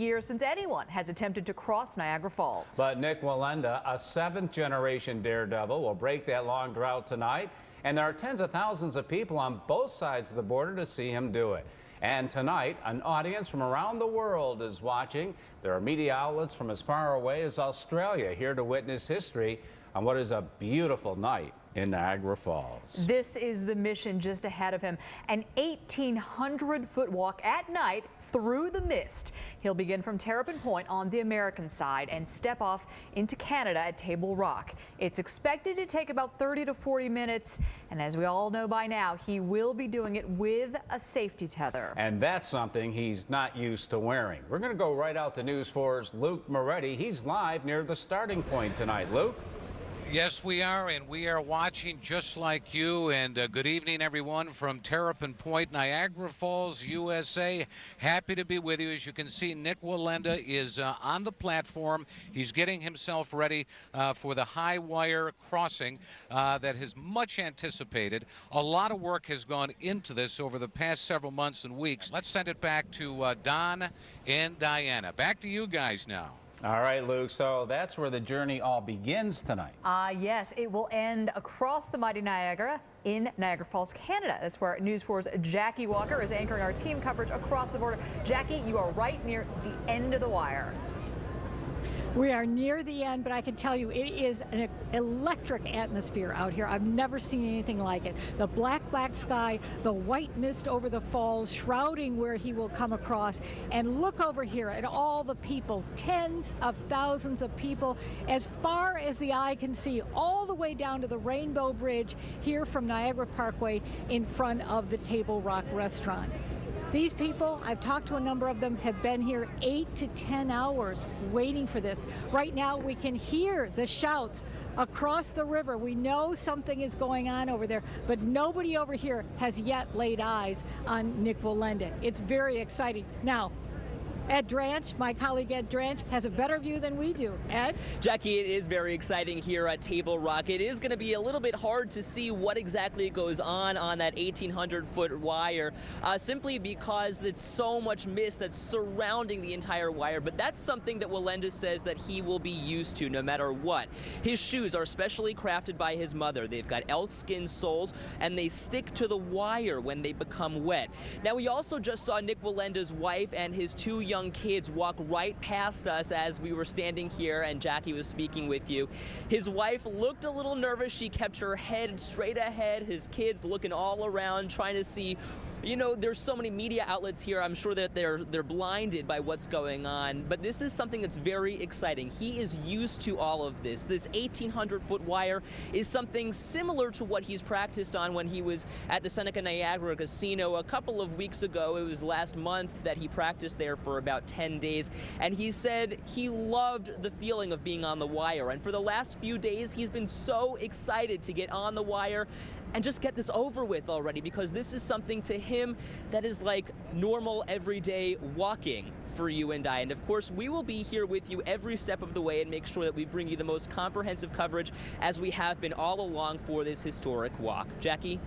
years since anyone has attempted to cross Niagara Falls. But Nick Wallenda, a seventh-generation daredevil, will break that long drought tonight. And there are tens of thousands of people on both sides of the border to see him do it. And tonight, an audience from around the world is watching. There are media outlets from as far away as Australia here to witness history on what is a beautiful night in Niagara Falls. This is the mission just ahead of him, an 1,800-foot walk at night through the mist. He'll begin from Terrapin Point on the American side and step off into Canada at Table Rock. It's expected to take about 30 to 40 minutes, and as we all know by now, he will be doing it with a safety tether. And that's something he's not used to wearing. We're going to go right out to News 4's Luke Moretti. He's live near the starting point tonight. Luke? Yes, we are, and we are watching just like you. And good evening, everyone, from Terrapin Point, Niagara Falls, USA. Happy to be with you. As you can see, Nick Wallenda is on the platform. He's getting himself ready for the high wire crossing that is much anticipated. A lot of work has gone into this over the past several months and weeks. Let's send it back to Don and Diana. Back to you guys now. All right, Luke, so that's where the journey all begins tonight. Yes, it will end across the mighty Niagara in Niagara Falls, Canada. That's where News 4's Jackie Walker is anchoring our team coverage across the border. Jackie, you are right near the end of the wire. We are near the end, but I can tell you it is an electric atmosphere out here. I've never seen anything like it. The black sky, the white mist over the falls, shrouding where he will come across. And look over here at all the people, tens of thousands of people, as far as the eye can see, all the way down to the Rainbow Bridge here from Niagara Parkway in front of the Table Rock restaurant. These people, I've talked to a number of them, have been here 8 to 10 hours waiting for this. Right now, we can hear the shouts across the river. We know something is going on over there, but nobody over here has yet laid eyes on Nick Wallenda. It's very exciting. Now, Ed Dranch, my colleague Ed Dranch, has a better view than we do. Ed? Jackie, it is very exciting here at Table Rock. It is going to be a little bit hard to see what exactly goes on that 1,800-foot wire, simply because it's so much mist that's surrounding the entire wire. But that's something that Wallenda says that he will be used to no matter what. His shoes are specially crafted by his mother. They've got elk skin soles, and they stick to the wire when they become wet. Now, we also just saw Nick Wallenda's wife and his two young kids walk right past us as we were standing here and Jackie was speaking with you. His wife looked a little nervous. She kept her head straight ahead. His kids looking all around, trying to see. You know, there's so many media outlets here. I'm sure that they're blinded by what's going on, but this is something that's very exciting. He is used to all of this. This 1,800-foot wire is something similar to what he's practiced on when he was at the Seneca Niagara Casino a couple of weeks ago. It was last month that he practiced there for about 10 days, and he said he loved the feeling of being on the wire. And for the last few days, he's been so excited to get on the wire and just get this over with already, because this is something to him that is like normal, everyday walking for you and I. And of course, we will be here with you every step of the way and make sure that we bring you the most comprehensive coverage as we have been all along for this historic walk. Jackie?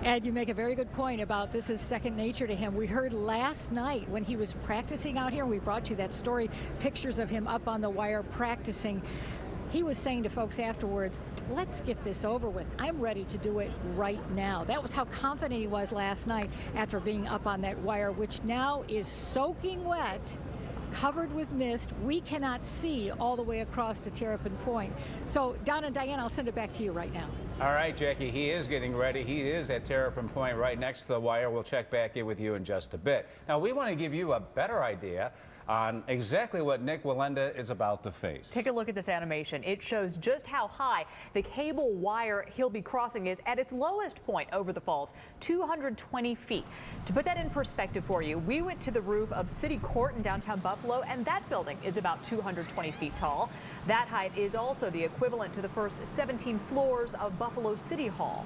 Ed, you make a very good point about this is second nature to him. We heard last night when he was practicing out here, we brought you that story, pictures of him up on the wire practicing. He was saying to folks afterwards, let's get this over with. I'm ready to do it right now. That was how confident he was last night after being up on that wire, which now is soaking wet, covered with mist. We cannot see all the way across to Terrapin Point. So, Don and Diane, I'll send it back to you right now. All right, Jackie, he is getting ready. He is at Terrapin Point right next to the wire. We'll check back in with you in just a bit. Now, we want to give you a better idea on exactly what Nick Wallenda is about to face. Take a look at this animation. It shows just how high the cable wire he'll be crossing is at its lowest point over the falls, 220 feet. To put that in perspective for you, we went to the roof of City Court in downtown Buffalo, and that building is about 220 feet tall. That height is also the equivalent to the first 17 floors of Buffalo City Hall.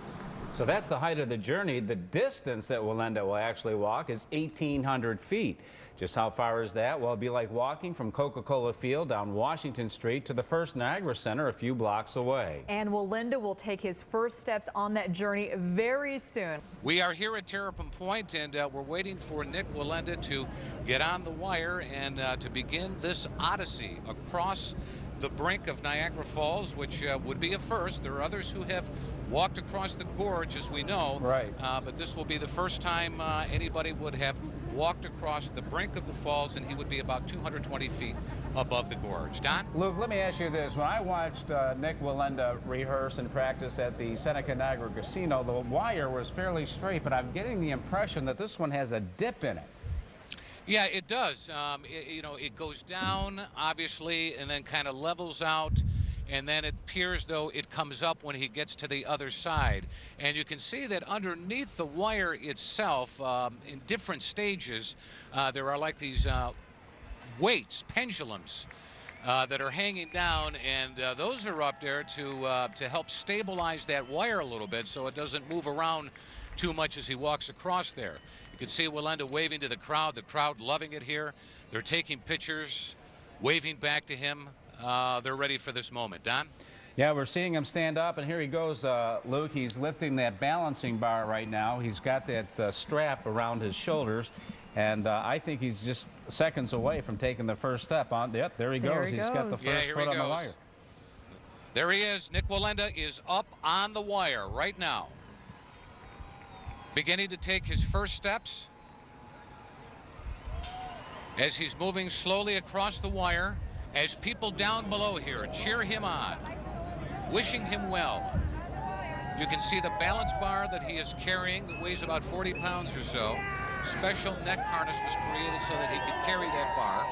So that's the height of the journey. The distance that Wallenda will actually walk is 1,800 feet. Just how far is that? Well, it'll be like walking from Coca-Cola Field down Washington Street to the First Niagara Center a few blocks away. And Wallenda will take his first steps on that journey very soon. We are here at Terrapin Point, and we're waiting for Nick Wallenda to get on the wire and to begin this odyssey across the brink of Niagara Falls, which would be a first. There are others who have walked across the gorge, as we know. Right. But this will be the first time anybody would have walked across the brink of the falls, and he would be about 220 feet above the gorge. Don? Luke, let me ask you this. When I watched Nick Wallenda rehearse and practice at the Seneca Niagara Casino, the wire was fairly straight, but I'm getting the impression that this one has a dip in it. Yeah, it does. It goes down, obviously, and then kind of levels out, and then it appears though it comes up when he gets to the other side. And you can see that underneath the wire itself, in different stages, there are like these weights, pendulums, that are hanging down, and those are up there to help stabilize that wire a little bit so it doesn't move around too much as he walks across there. You can see Wallenda waving to the crowd loving it here. They're taking pictures, waving back to him. They're ready for this moment. Don? Yeah, we're seeing him stand up, and here he goes, Luke. He's lifting that balancing bar right now. He's got that strap around his shoulders, and I think he's just seconds away from taking the first step on. Yep, there he goes. He's got the first foot on the wire. There he is. Nick Wallenda is up on the wire right now, beginning to take his first steps as he's moving slowly across the wire, as people down below here cheer him on, wishing him well. You can see the balance bar that he is carrying that weighs about 40 pounds or so. Special neck harness was created so that he could carry that bar.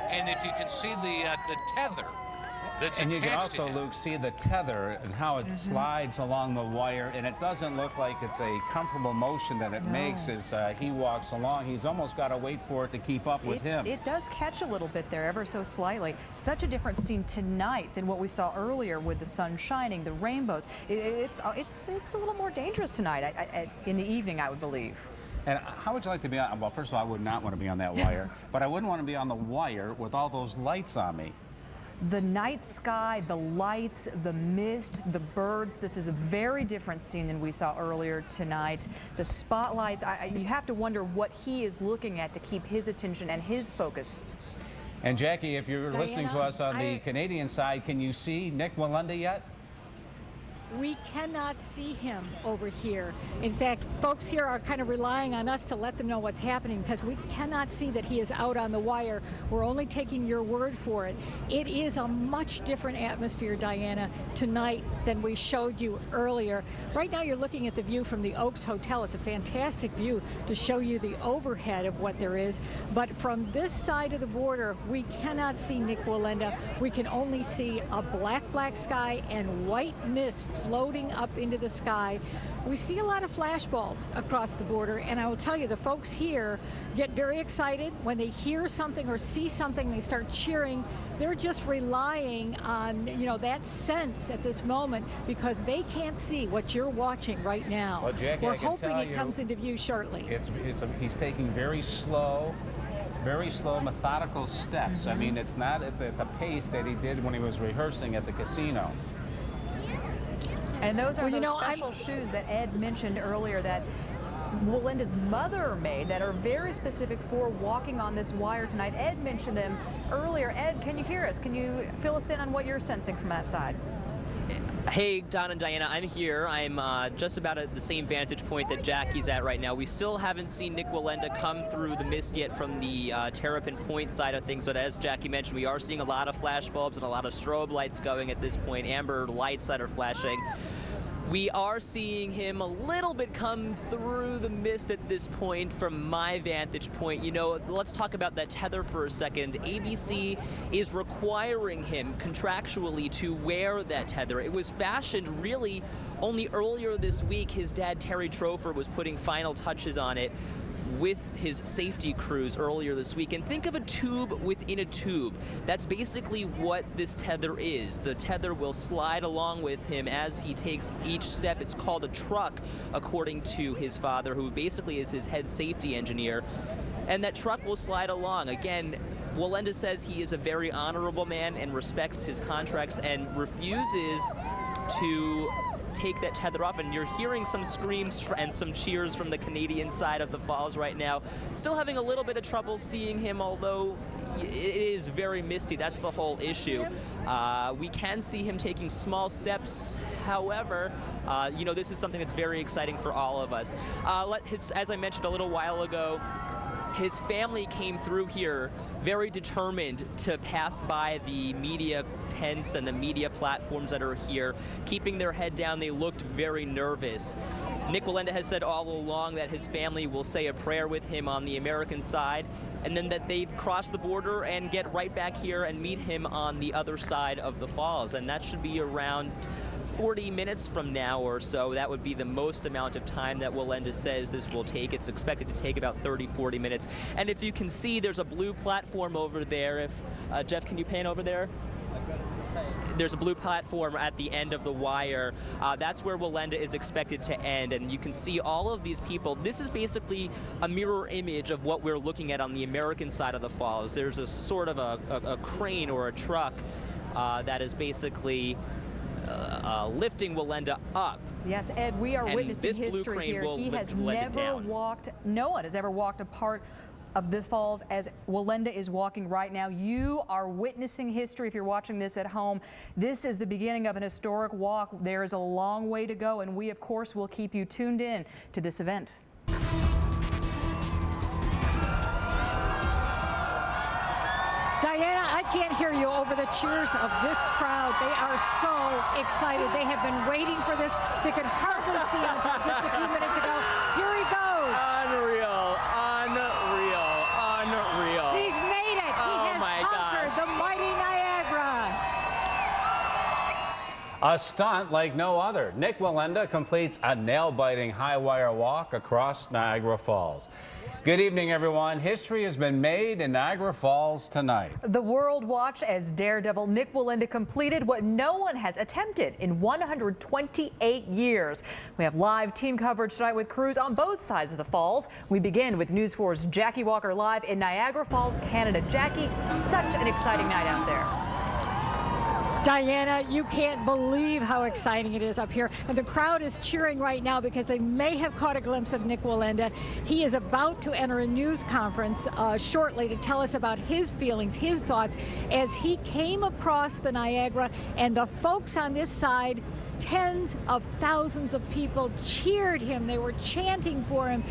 And if you can see the tether that's and you can attached also, to him. Luke, see the tether and how it slides along the wire, and it doesn't look like it's a comfortable motion that it makes as he walks along. He's almost got to wait for it to keep up with him. It does catch a little bit there, ever so slightly. Such a different scene tonight than what we saw earlier with the sun shining, the rainbows. It's a little more dangerous tonight in the evening, I would believe. And how would you like to be on? Well, first of all, I would not want to be on that wire, but I wouldn't want to be on the wire with all those lights on me. The night sky, the lights, the mist, the birds. This is a very different scene than we saw earlier tonight. The spotlights, you have to wonder what he is looking at to keep his attention and his focus. And Jackie, if you're listening to us on the Canadian side, can you see Nick Wallenda yet? We cannot see him over here. In fact, folks here are kind of relying on us to let them know what's happening because we cannot see that he is out on the wire. We're only taking your word for it. It is a much different atmosphere, Diana, tonight than we showed you earlier. Right now you're looking at the view from the Oaks Hotel. It's a fantastic view to show you the overhead of what there is. But from this side of the border, we cannot see Nick Wallenda. We can only see a black sky and white mist floating up into the sky. We see a lot of flash bulbs across the border, and I will tell you, the folks here get very excited when they hear something or see something. They start cheering. They're just relying on, that sense at this moment because they can't see what you're watching right now. Well, Jackie, we're hoping it comes into view shortly. He's taking very slow, methodical steps. I mean, it's not at the pace that he did when he was rehearsing at the casino. And those are those special shoes that Ed mentioned earlier that Wallenda's mother made that are very specific for walking on this wire tonight. Ed mentioned them earlier. Ed, can you hear us? Can you fill us in on what you're sensing from that side? Hey, Don and Diana, I'm here. I'm just about at the same vantage point that Jackie's at right now. We still haven't seen Nick Wallenda come through the mist yet from the Terrapin Point side of things, but as Jackie mentioned, we are seeing a lot of flash bulbs and a lot of strobe lights going at this point, amber lights that are flashing. We are seeing him a little bit come through the mist at this point from my vantage point. Let's talk about that tether for a second. ABC is requiring him contractually to wear that tether. It was fashioned really only earlier this week. His dad, Terry Trofer, was putting final touches on it. with his safety crews earlier this week. And think of a tube within a tube. That's basically what this tether is. The tether will slide along with him as he takes each step. It's called a truck, according to his father, who basically is his head safety engineer. And that truck will slide along. Again, Wallenda says he is a very honorable man and respects his contracts and refuses to take that tether off. And you're hearing some screams and some cheers from the Canadian side of the falls right now. Still having a little bit of trouble seeing him, although it is very misty. That's the whole issue. We can see him taking small steps. However, you know, this is something that's very exciting for all of us. As I mentioned a little while ago, his family came through here very determined to pass by the media tents and the media platforms that are here, keeping their head down. They looked very nervous. Nick Wallenda has said all along that his family will say a prayer with him on the American side, and then that they'd cross the border and get right back here and meet him on the other side of the falls. And that should be around 40 minutes from now or so. That would be the most amount of time that Wallenda says this will take. It's expected to take about 30-40 minutes. And if you can see, there's a blue platform over there. If Jeff, can you pan over there? There's a blue platform at the end of the wire. That's where Wallenda is expected to end, and you can see all of these people. This is basically a mirror image of what we're looking at on the American side of the falls. There's a sort of a crane or a truck that is basically lifting Wallenda up. Yes, Ed, we are And witnessing this blue history crane here. will He has lift Wallenda never down. walked, no one has ever walked a part of the falls as Wallenda is walking right now. You are witnessing history if you're watching this at home. This is the beginning of an historic walk. There is a long way to go, and we, of course, will keep you tuned in to this event. Diana, I can't hear you over the cheers of this crowd. They are so excited. They have been waiting for this. They could hardly see him until just a few minutes ago. Here he goes. Unreal, unreal, unreal. He's made it. He has conquered the mighty Niagara. A stunt like no other. Nick Wallenda completes a nail-biting high-wire walk across Niagara Falls. Good evening, everyone. History has been made in Niagara Falls tonight. The world watched as daredevil Nick Wallenda completed what no one has attempted in 128 years. We have live team coverage tonight with crews on both sides of the falls. We begin with News 4's Jackie Walker live in Niagara Falls, Canada. Jackie, such an exciting night out there. Diana, you can't believe how exciting it is up here. And the crowd is cheering right now because they may have caught a glimpse of Nick Wallenda. He is about to enter a news conference shortly to tell us about his feelings, his thoughts, as he came across the Niagara. And the folks on this side, tens of thousands of people cheered him. They were chanting for him.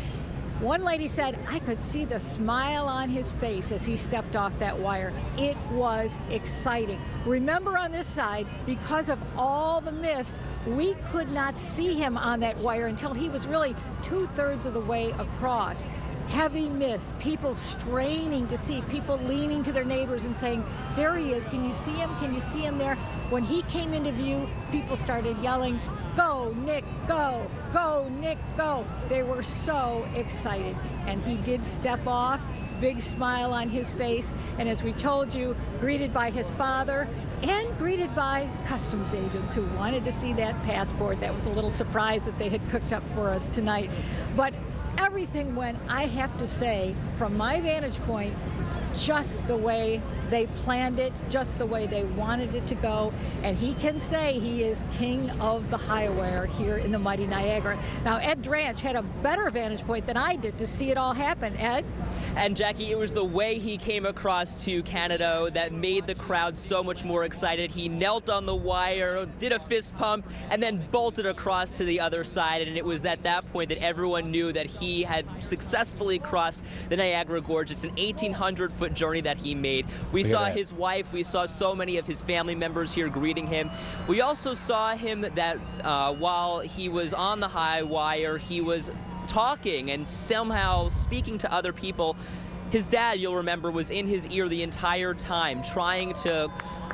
One lady said, I could see the smile on his face as he stepped off that wire. It was exciting. Remember, on this side, because of all the mist, we could not see him on that wire until he was really 2/3 of the way across. Heavy mist, people straining to see, people leaning to their neighbors and saying, there he is, can you see him? Can you see him there? When he came into view, people started yelling, go, Nick, go, go, Nick, go. They were so excited. And he did step off, big smile on his face, and as we told you, greeted by his father and greeted by customs agents who wanted to see that passport. That was a little surprise that they had cooked up for us tonight. But everything went, I have to say, from my vantage point, just the way they planned it, just the way they wanted it to go. And he can say he is king of the high wire here in the mighty Niagara. Now, Ed Dranch had a better vantage point than I did to see it all happen. Ed? And Jackie, it was the way he came across to Canada that made the crowd so much more excited. He knelt on the wire, did a fist pump, and then bolted across to the other side. And it was at that point that everyone knew that he had successfully crossed the Niagara Gorge. It's an 1,800-foot journey that he made. We saw his wife, we saw so many of his family members here greeting him. We also saw him that while he was on the high wire, he was talking and somehow speaking to other people. His dad, you'll remember, was in his ear the entire time, trying to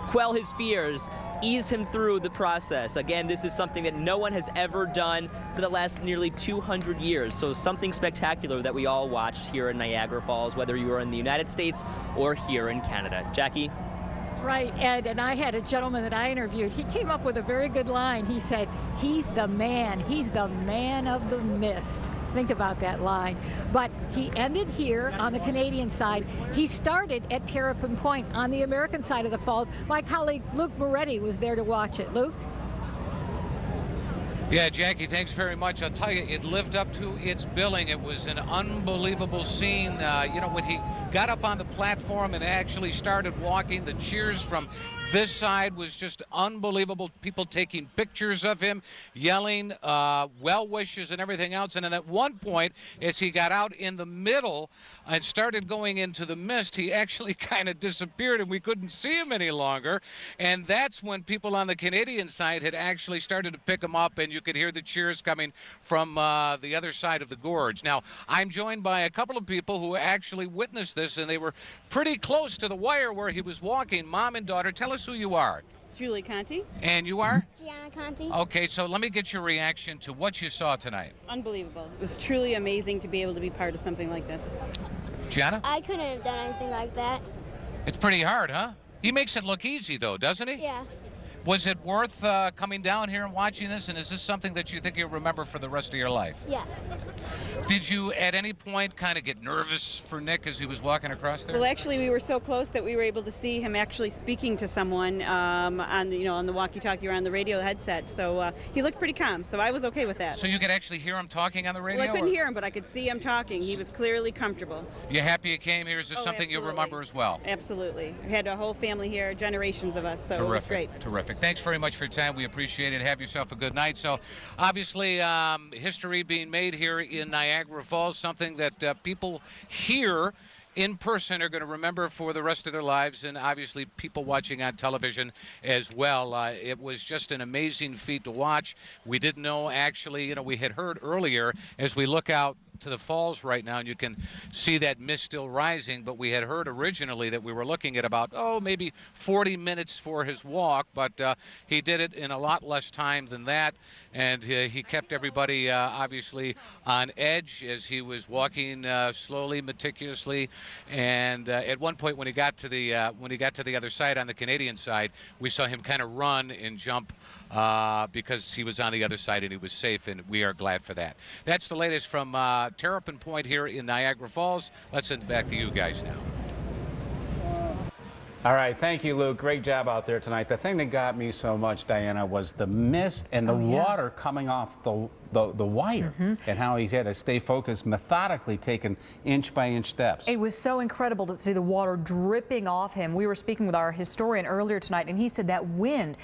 quell his fears, ease him through the process. Again, this is something that no one has ever done for the last nearly 200 years. So something spectacular that we all watched here in Niagara Falls, whether you were in the United States or here in Canada. Jackie? That's right, Ed. And I had a gentleman that I interviewed. He came up with a very good line. He said, he's the man. He's the man of the mist. Think about that line. But he ended here on the Canadian side. He started at Terrapin Point on the American side of the falls. My colleague Luke Moretti was there to watch it. Luke? Yeah, Jackie, thanks very much. I'll tell you, it lived up to its billing. It was an unbelievable scene. When he got up on the platform and actually started walking, the cheers from this side was just unbelievable. People taking pictures of him, yelling well wishes and everything else. And then at one point, as he got out in the middle and started going into the mist, he actually kind of disappeared and we couldn't see him any longer. And that's when people on the Canadian side had actually started to pick him up, and you could hear the cheers coming from the other side of the gorge. Now, I'm joined by a couple of people who actually witnessed this, and they were pretty close to the wire where he was walking. Mom and daughter, tell us who you are. Julie Conti. And you are? Gianna Conti. Okay, so let me get your reaction to what you saw tonight. Unbelievable. It was truly amazing to be able to be part of something like this. Gianna? I couldn't have done anything like that. It's pretty hard, huh? He makes it look easy, though, doesn't he? Yeah. Was it worth coming down here and watching this, and is this something that you think you'll remember for the rest of your life? Yeah. Did you at any point kind of get nervous for Nick as he was walking across there? Well, actually, we were so close that we were able to see him actually speaking to someone on the walkie-talkie or on the radio headset. So he looked pretty calm. So I was okay with that. So you could actually hear him talking on the radio? Well, I couldn't hear him, but I could see him talking. He was clearly comfortable. You happy you came here? Is this something you remember as well? Absolutely. We had a whole family here, generations of us. So it was great. Terrific. Thanks very much for your time. We appreciate it. Have yourself a good night. So obviously history being made here in Niagara Falls, something that people here in person are going to remember for the rest of their lives, and obviously people watching on television as well. It was just an amazing feat to watch. We didn't know, actually, we had heard earlier as we look out to the falls right now, and you can see that mist still rising, but we had heard originally that we were looking at about, maybe 40 minutes for his walk, but he did it in a lot less time than that, and he kept everybody obviously on edge as he was walking slowly, meticulously, and at one point when he got to the other side, on the Canadian side, we saw him kind of run and jump because he was on the other side and he was safe, and we are glad for that. That's the latest from Terrapin Point here in Niagara Falls. Let's send it back to you guys now. All right, thank you, Luke. Great job out there tonight. The thing that got me so much, Diana, was the mist and the water coming off the wire, and how he had to stay focused, methodically taking inch by inch steps. It was so incredible to see the water dripping off him. We were speaking with our historian earlier tonight, and he said that wind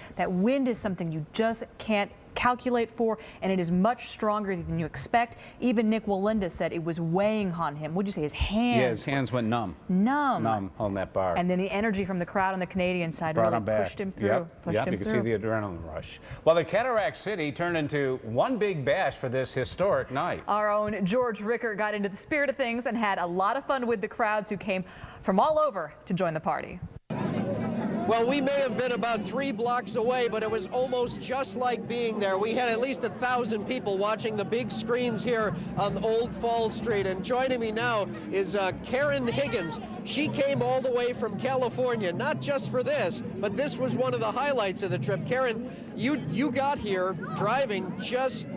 is something you just can't calculate for, and it is much stronger than you expect. Even Nick Wallenda said it was weighing on him. What'd you say? His hands? Yeah, his hands went numb. Numb On that bar. And then the energy from the crowd on the Canadian side Brought really him back. pushed him through. Yep, you can see the adrenaline rush. Well, the Cataract City turned into one big bash for this historic night. Our own George Ricker got into the spirit of things and had a lot of fun with the crowds who came from all over to join the party. Well, we may have been about 3 blocks away, but it was almost just like being there. We had at least 1,000 people watching the big screens here on Old Fall Street. And joining me now is Karen Higgins. She came all the way from California, not just for this, but this was one of the highlights of the trip. Karen, you got here driving just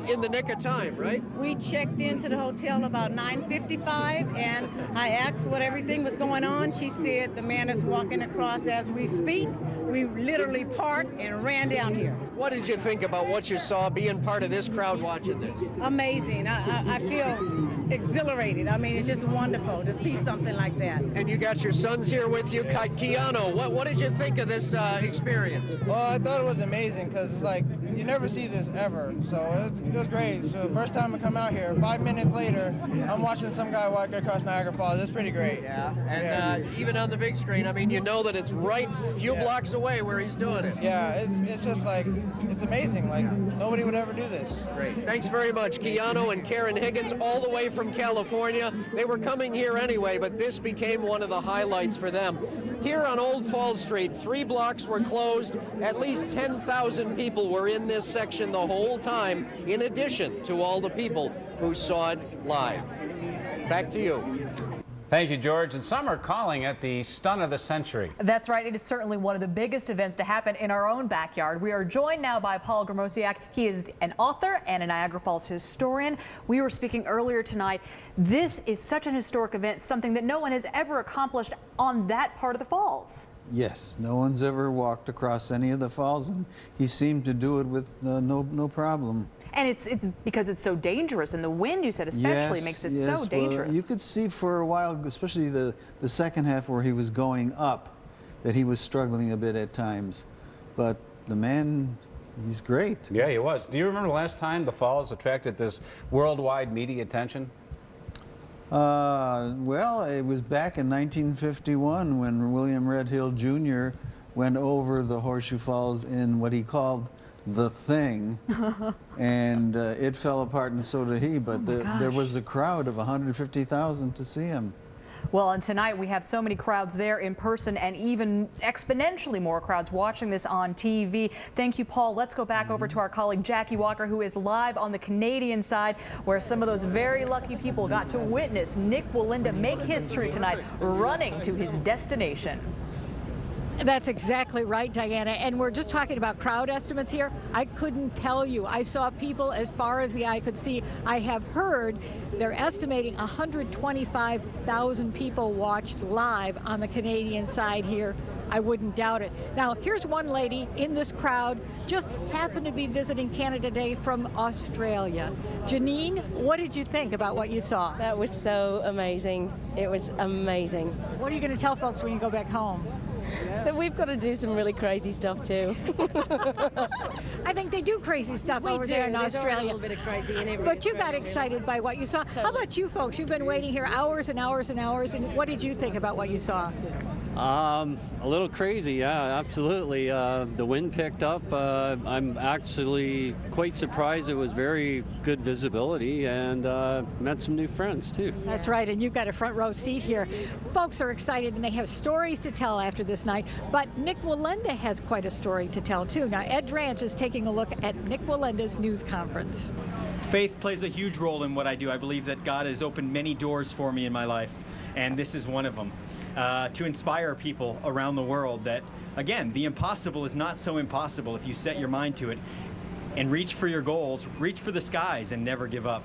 in the nick of time, right? We checked into the hotel about 9:55, and I asked what everything was going on. She said the man is walking across as we speak. We literally parked and ran down here. What did you think about what you saw being part of this crowd watching this? Amazing. I feel exhilarated. I mean, it's just wonderful to see something like that. And you got your sons here with you. Keanu, what did you think of this experience? Well, I thought it was amazing because it's like you never see this ever. So it was great. So the first time I come out here, 5 minutes later, I'm watching some guy walk across Niagara Falls. It's pretty great. Yeah, and even on the big screen, I mean, you know that it's right a few blocks away where he's doing it. Yeah, it's just like, it's amazing. Like, nobody would ever do this. Great. Thanks very much, Keanu and Karen Higgins, all the way from California. They were coming here anyway, but this became one of the highlights for them. Here on Old Falls Street, 3 blocks were closed. At least 10,000 people were in this section the whole time, in addition to all the people who saw it live. Back to you. Thank you, George. And some are calling it the stunt of the century. That's right. It is certainly one of the biggest events to happen in our own backyard. We are joined now by Paul Gramosiak. He is an author and a Niagara Falls historian. We were speaking earlier tonight. This is such an historic event, something that no one has ever accomplished on that part of the falls. Yes, no one's ever walked across any of the falls, and he seemed to do it with no problem. And it's because it's so dangerous, and the wind, you said, especially makes it so dangerous. Well, you could see for a while, especially the second half where he was going up, that he was struggling a bit at times. But the man, he's great. Yeah, he was. Do you remember the last time the falls attracted this worldwide media attention? Well, it was back in 1951 when William Red Hill Jr. went over the Horseshoe Falls in what he called the thing, and it fell apart, and so did he, but there was a crowd of 150,000 to see him. Well, and tonight we have so many crowds there in person, and even exponentially more crowds watching this on TV. Thank you, Paul. Let's go back over to our colleague Jackie Walker, who is live on the Canadian side, where some of those very lucky people got to witness Nick Wallenda make history tonight, running to his destination. That's exactly right, Diana. And we're just talking about crowd estimates here. I couldn't tell you. I saw people as far as the eye could see. I have heard they're estimating 125,000 people watched live on the Canadian side here. I wouldn't doubt it. Now, here's one lady in this crowd, just happened to be visiting Canada Day from Australia. Janine, what did you think about what you saw? That was so amazing. It was amazing. What are you going to tell folks when you go back home? That we've got to do some really crazy stuff too. I think they do crazy stuff over there in Australia. A little bit of crazy in every But you got excited by what you saw. Totally. How about you folks? You've been waiting here hours and hours and hours, and what did you think about what you saw? A little crazy, yeah, absolutely. The wind picked up. I'm actually quite surprised. It was very good visibility, and met some new friends too. That's right, and you've got a front row seat here. Folks are excited, and they have stories to tell after this night, but Nick Wallenda has quite a story to tell too. Now, Ed Dranch is taking a look at Nick Wallenda's news conference. Faith plays a huge role in what I do. I believe that God has opened many doors for me in my life, and this is one of them. To inspire people around the world that, again, the impossible is not so impossible if you set your mind to it and reach for your goals, reach for the skies, and never give up.